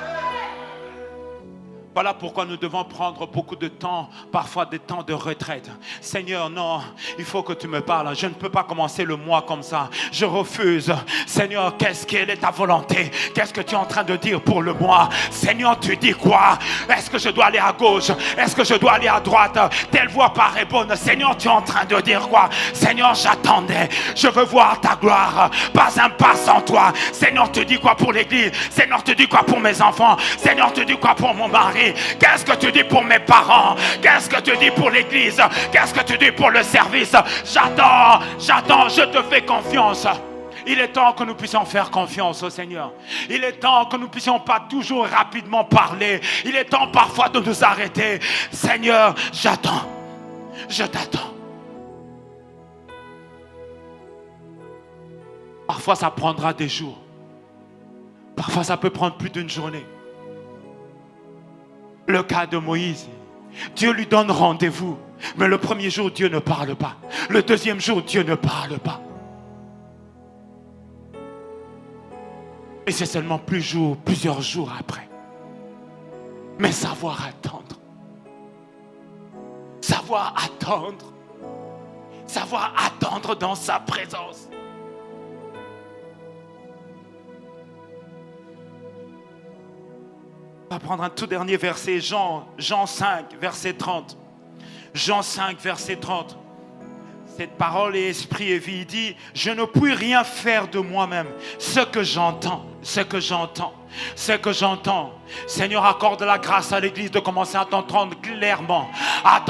Voilà pourquoi nous devons prendre beaucoup de temps, parfois des temps de retraite. Seigneur, non, il faut que tu me parles. Je ne peux pas commencer le mois comme ça. Je refuse. Seigneur, quelle est ta volonté? Qu'est-ce que tu es en train de dire pour le mois? Seigneur, tu dis quoi? Est-ce que je dois aller à gauche? Est-ce que je dois aller à droite? Telle voie paraît bonne. Seigneur, tu es en train de dire quoi? Seigneur, j'attendais. Je veux voir ta gloire. Pas un pas sans toi. Seigneur, tu dis quoi pour l'église? Seigneur, tu dis quoi pour mes enfants? Seigneur, tu dis quoi pour mon mari? Qu'est-ce que tu dis pour mes parents? Qu'est-ce que tu dis pour l'église? Qu'est-ce que tu dis pour le service? J'attends, je te fais confiance. Il est temps que nous puissions faire confiance au Seigneur. Il est temps que nous ne puissions pas toujours rapidement parler. Il est temps parfois de nous arrêter. Seigneur, j'attends. Je t'attends. Parfois ça prendra des jours. Parfois ça peut prendre plus d'une journée. Le cas de Moïse, Dieu lui donne rendez-vous, mais le premier jour, Dieu ne parle pas. Le deuxième jour, Dieu ne parle pas. Et c'est seulement plusieurs jours après. Mais savoir attendre. Savoir attendre dans sa présence. On va prendre un tout dernier verset, Jean 5, verset 30. Jean 5, verset 30. Cette parole est esprit et vie. Il dit, je ne puis rien faire de moi-même. Ce que j'entends. Seigneur, accorde la grâce à l'église de commencer à t'entendre clairement. À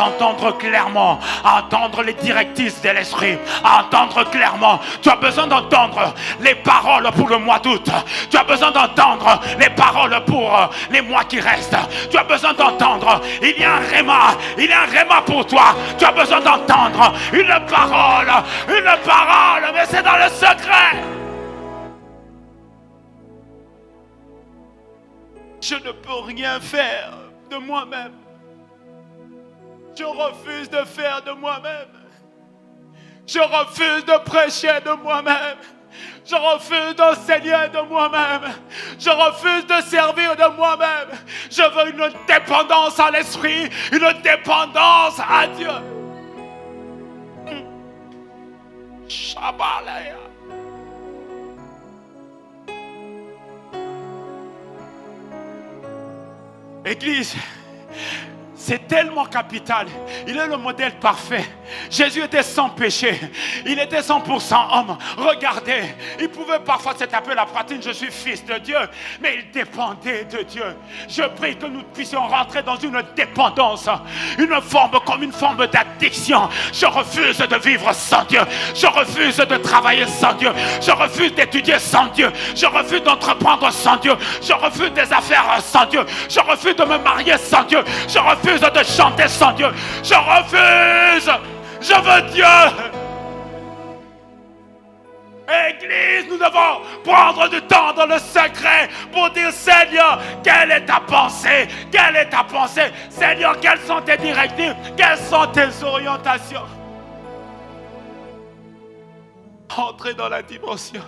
entendre les directives de l'esprit. À entendre clairement. Tu as besoin d'entendre les paroles pour le mois d'août. Tu as besoin d'entendre les paroles pour les mois qui restent. Tu as besoin d'entendre. Il y a un réma pour toi. Tu as besoin d'entendre une parole, mais c'est dans le secret. ne peux rien faire de moi-même. Je refuse de faire de moi-même. Je refuse de prêcher de moi-même. Je refuse d'enseigner de moi-même. Je refuse de servir de moi-même. Je veux une dépendance à l'esprit, une dépendance à Dieu. Shabalaya. Église, c'est tellement capital. Il est le modèle parfait. Jésus était sans péché. Il était 100% homme. Regardez, il pouvait parfois se taper la poitrine, je suis fils de Dieu. Mais il dépendait de Dieu. Je prie que nous puissions rentrer dans une dépendance. Comme une forme d'addiction. Je refuse de vivre sans Dieu. Je refuse de travailler sans Dieu. Je refuse d'étudier sans Dieu. Je refuse d'entreprendre sans Dieu. Je refuse des affaires sans Dieu. Je refuse de me marier sans Dieu. Je refuse de chanter sans Dieu. Je refuse. Je veux Dieu. Église, nous devons prendre du temps dans le secret pour dire Seigneur, quelle est ta pensée? Quelle est ta pensée? Seigneur, quelles sont tes directives? Quelles sont tes orientations? Entrez dans la dimension.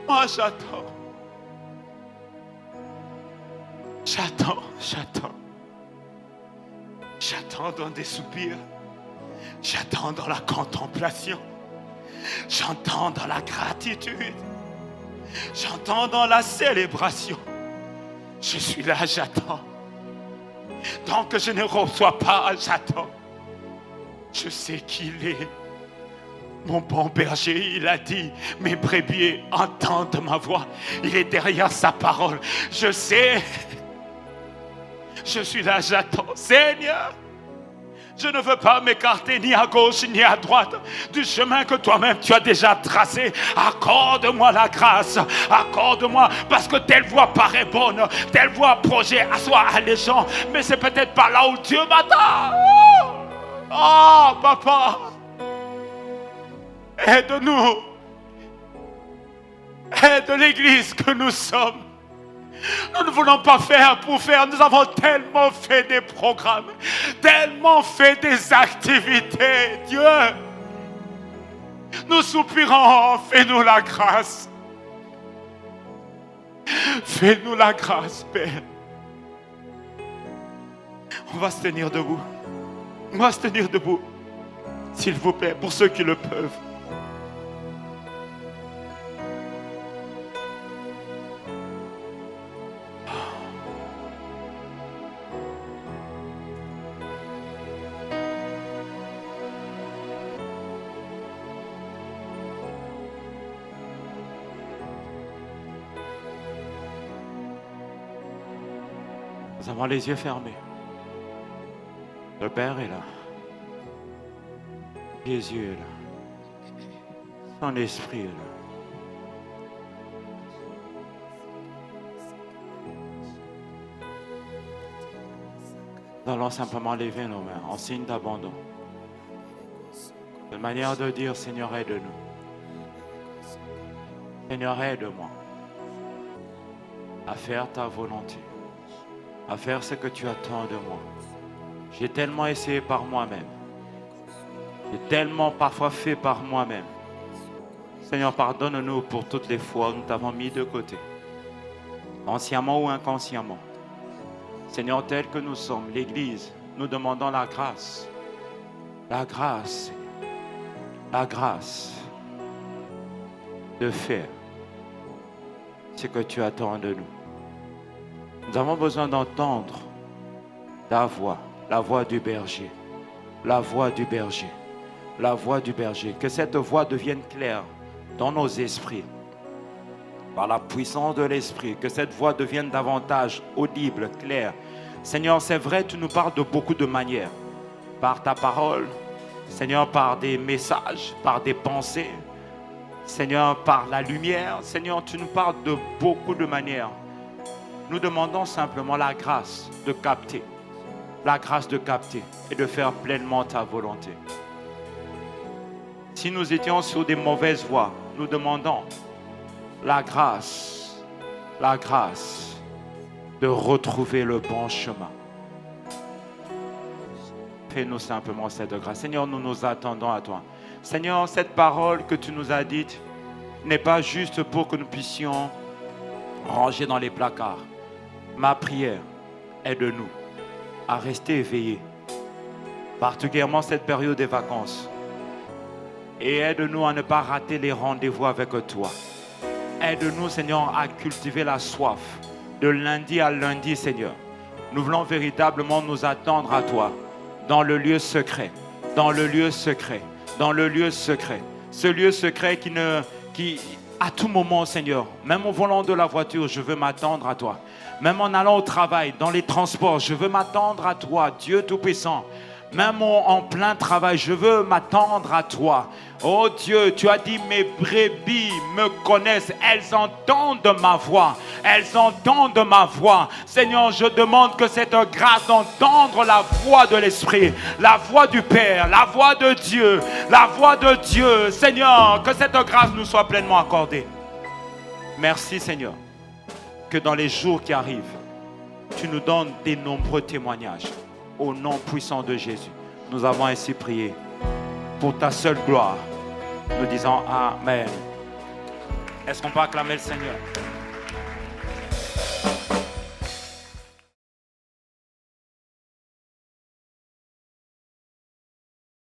Moi, j'attends. J'attends. J'attends dans des soupirs. J'attends dans la contemplation. J'entends dans la gratitude. J'entends dans la célébration. Je suis là, j'attends. Tant que je ne reçois pas, j'attends. Je sais qu'il est. Mon bon berger, il a dit, mes brebis entendent ma voix. Il est derrière sa parole. Je sais. Je suis là, j'attends. Seigneur, je ne veux pas m'écarter ni à gauche ni à droite du chemin que toi-même tu as déjà tracé. Accorde-moi la grâce. Accorde-moi, parce que telle voie paraît bonne, telle voie projet soit allégeant, mais c'est peut-être pas là où Dieu m'attend. Oh, papa, aide-nous. Aide l'église que nous sommes. Nous ne voulons pas faire pour faire. Nous avons tellement fait des programmes, tellement fait des activités. Dieu, nous soupirons. Fais-nous la grâce. Fais-nous la grâce, Père. On va se tenir debout. On va se tenir debout. S'il vous plaît, pour ceux qui le peuvent. Nous avons les yeux fermés. Le Père est là. Jésus est là. Son esprit est là. Nous allons simplement lever nos mains en signe d'abandon. Une manière de dire, Seigneur, aide-nous. Seigneur, aide-moi à faire ta volonté, à faire ce que tu attends de moi. J'ai tellement essayé par moi-même. J'ai tellement parfois fait par moi-même. Seigneur, pardonne-nous pour toutes les fois où nous t'avons mis de côté, consciemment ou inconsciemment. Seigneur, tel que nous sommes, l'Église, nous demandons la grâce. La grâce, la grâce de faire ce que tu attends de nous. Nous avons besoin d'entendre ta voix, la voix du berger, la voix du berger, la voix du berger. Que cette voix devienne claire dans nos esprits, par la puissance de l'esprit, que cette voix devienne davantage audible, claire. Seigneur, c'est vrai, tu nous parles de beaucoup de manières, par ta parole, Seigneur, par des messages, par des pensées, Seigneur, par la lumière. Seigneur, tu nous parles de beaucoup de manières. Nous demandons simplement la grâce de capter, la grâce de capter et de faire pleinement ta volonté. Si nous étions sur des mauvaises voies, nous demandons la grâce, la grâce, de retrouver le bon chemin. Fais-nous simplement cette grâce. Seigneur, nous nous attendons à toi. Seigneur, cette parole que tu nous as dite n'est pas juste pour que nous puissions ranger dans les placards. Ma prière, aide-nous à rester éveillés, particulièrement cette période des vacances. Et aide-nous à ne pas rater les rendez-vous avec toi. Aide-nous, Seigneur, à cultiver la soif de lundi à lundi, Seigneur. Nous voulons véritablement nous attendre à toi dans le lieu secret, dans le lieu secret, dans le lieu secret. Ce lieu secret qui à tout moment, Seigneur, même au volant de la voiture, je veux m'attendre à toi. Même en allant au travail, dans les transports, je veux m'attendre à toi, Dieu Tout-Puissant. Même en plein travail, je veux m'attendre à toi. Oh Dieu, tu as dit, mes brebis me connaissent, elles entendent ma voix. Elles entendent ma voix. Seigneur, je demande que cette grâce d'entendre la voix de l'Esprit, la voix du Père, la voix de Dieu, la voix de Dieu. Seigneur, que cette grâce nous soit pleinement accordée. Merci Seigneur, que dans les jours qui arrivent, tu nous donnes des nombreux témoignages. Au nom puissant de Jésus, nous avons ainsi prié pour ta seule gloire. Nous disons Amen. Est-ce qu'on peut acclamer le Seigneur?